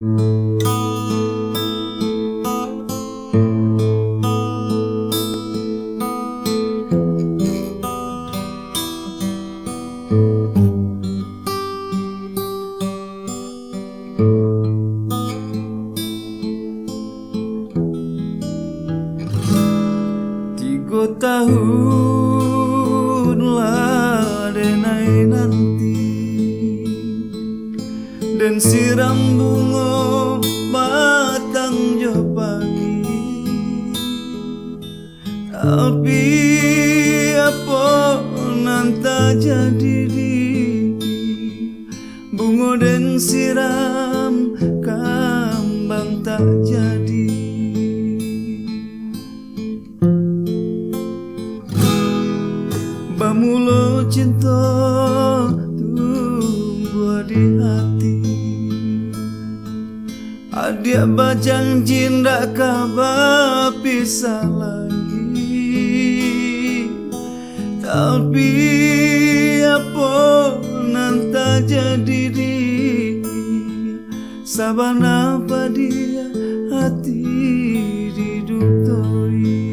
Tiga tahun lah denai nanti, dan siram bunga batang jo pagi. Tapi apa nanta jadi di bunga dan siram kambang tak jadi. Bamulo cinta tumbuh di hati, adik bajang cinta kabar pisah lagi. Tapi apa nanta jadi di sabana dia hati didutoi.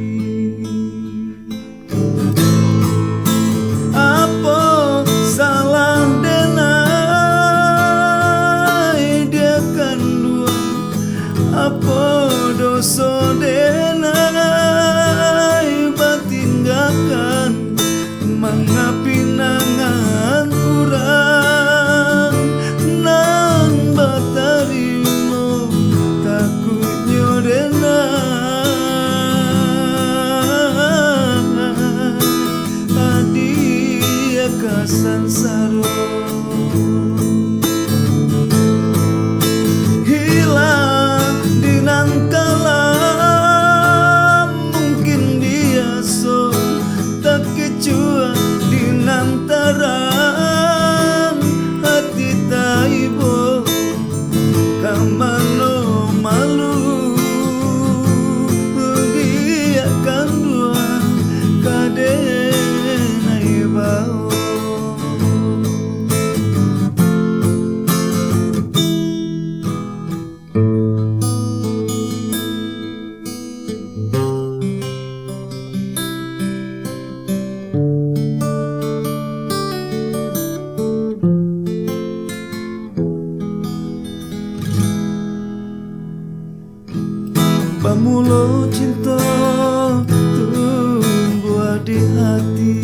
Apa dosa denai batinggakan mangapinangan urang nang batarimo takutnya denai adia kasansaro. Dinantaran hati taibo kamano malu dia kan dua kadenai bau. Bamulo cinta tumbuh di hati,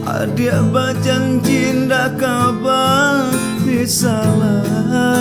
adik bajang cinta kabar bisa lagi.